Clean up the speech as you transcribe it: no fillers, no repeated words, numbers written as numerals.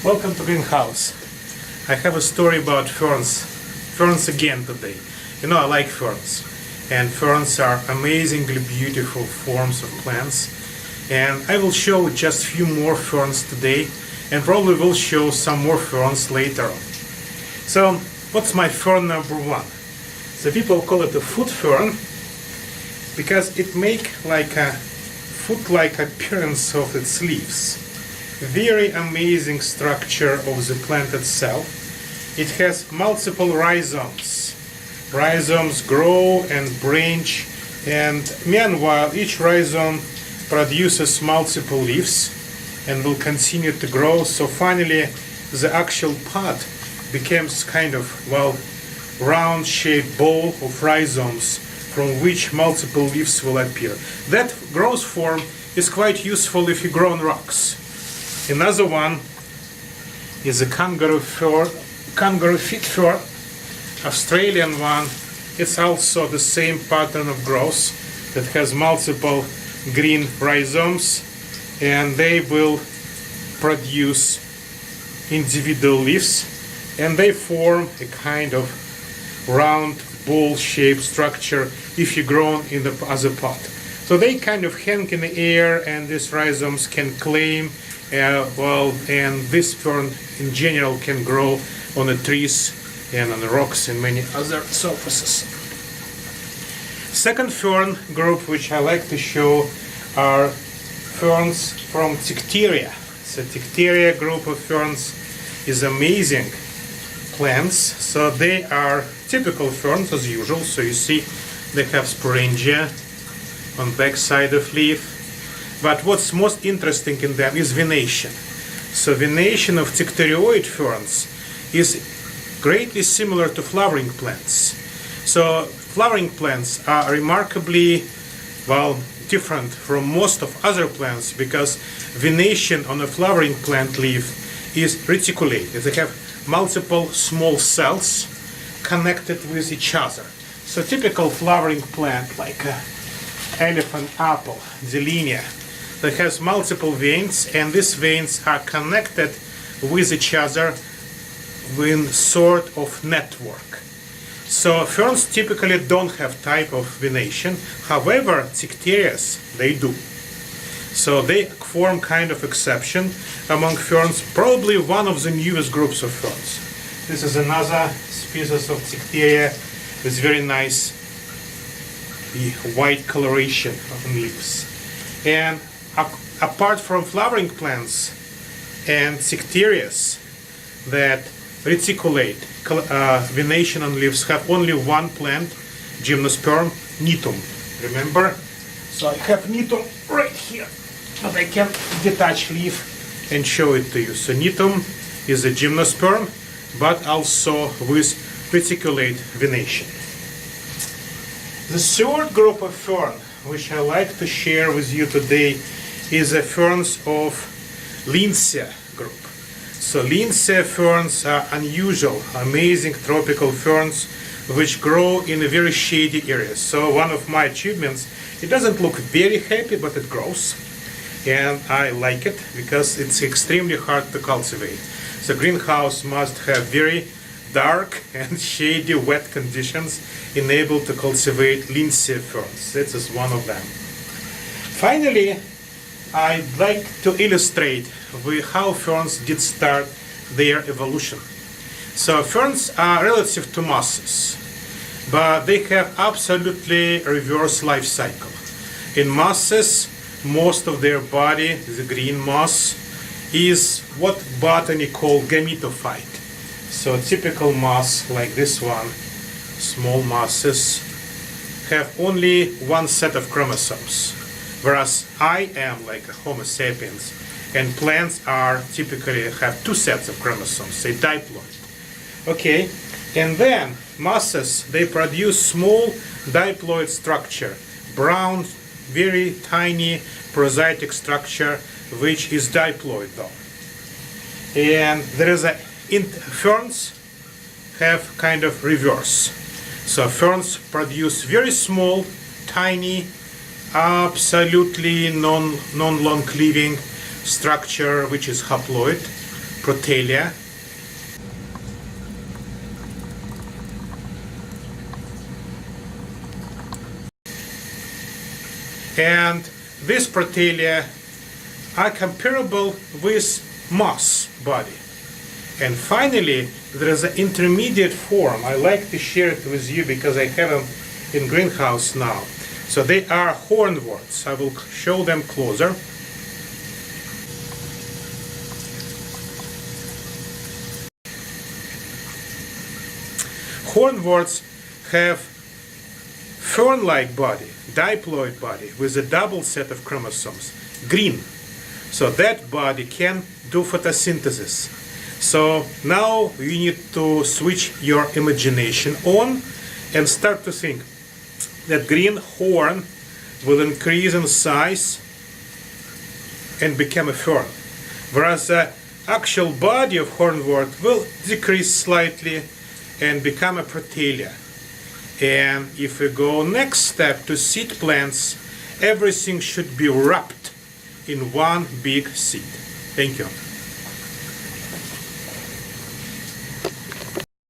Welcome to Greenhouse. I have a story about ferns. Ferns again today. You know, I like ferns. And ferns are amazingly beautiful forms of plants. And I will show just a few more ferns today, and probably will show some more ferns later on. So, what's my fern number one? So people call it a foot fern because it makes like a foot-like appearance of its leaves. Very amazing structure of the plant itself. It has multiple rhizomes. Rhizomes grow and branch, and meanwhile each rhizome produces multiple leaves and will continue to grow. So finally the actual pod becomes kind of, well, round-shaped ball of rhizomes from which multiple leaves will appear. That growth form is quite useful if you grow on rocks. Another one is a kangaroo feet fern, Australian one. It's also the same pattern of growth that has multiple green rhizomes, and they will produce individual leaves, and they form a kind of round ball-shaped structure if you grow in the as a pot. So they kind of hang in the air, and these rhizomes can claim and this fern in general can grow on the trees and on the rocks and many other surfaces. Second fern group which I like to show are ferns from Tichteria. So Tichteria group of ferns is amazing plants. So they are typical ferns as usual. So you see they have sporangia on back side of leaf. But what's most interesting in them is venation. So venation of Tichterioid ferns is greatly similar to flowering plants. So flowering plants are remarkably, well, different from most of other plants because venation on a flowering plant leaf is reticulated. They have multiple small cells connected with each other. So typical flowering plant like elephant apple, Delinia, that has multiple veins, and these veins are connected with each other in sort of network. So ferns typically don't have type of venation. However, Tichterias, they do. So they form kind of exception among ferns, probably one of the newest groups of ferns. This is another species of Tichtheria with very nice white coloration of leaves. And apart from flowering plants and Tichterias that reticulate venation on leaves, have only one plant, gymnosperm, nitum. Remember? So I have nitum right here, but I can detach leaf and show it to you. So nitum is a gymnosperm, but also with reticulate venation. The third group of fern, which I like to share with you today, is the ferns of Lindsay group. So Lindsay ferns are unusual, amazing tropical ferns which grow in a very shady areas. So one of my achievements, it doesn't look very happy, but it grows. And I like it because it's extremely hard to cultivate. So greenhouse must have very dark and shady wet conditions enabled to cultivate Lindsay ferns. This is one of them. Finally, I'd like to illustrate how ferns did start their evolution. So ferns are relative to mosses, but they have absolutely reverse life cycle. In mosses, most of their body, the green moss, is what botany call gametophyte. So typical moss like this one, small mosses, have only one set of chromosomes. Whereas I am like a Homo sapiens, and plants are typically have two sets of chromosomes, say diploid. Okay, and then mosses, they produce small diploid structure, brown, very tiny parasitic structure, which is diploid though. And there is ferns have kind of reverse. So ferns produce very small, tiny, absolutely non-long living structure which is haploid, prothallia. And these prothallia are comparable with moss body. And finally, there is an intermediate form. I like to share it with you because I have them in greenhouse now. So they are hornworts. I will show them closer. Hornworts have fern-like body, diploid body, with a double set of chromosomes, green. So that body can do photosynthesis. So now you need to switch your imagination on and start to think that green horn will increase in size and become a fern, whereas the actual body of hornwort will decrease slightly and become a prothallia. And if we go next step to seed plants, everything should be wrapped in one big seed. Thank you.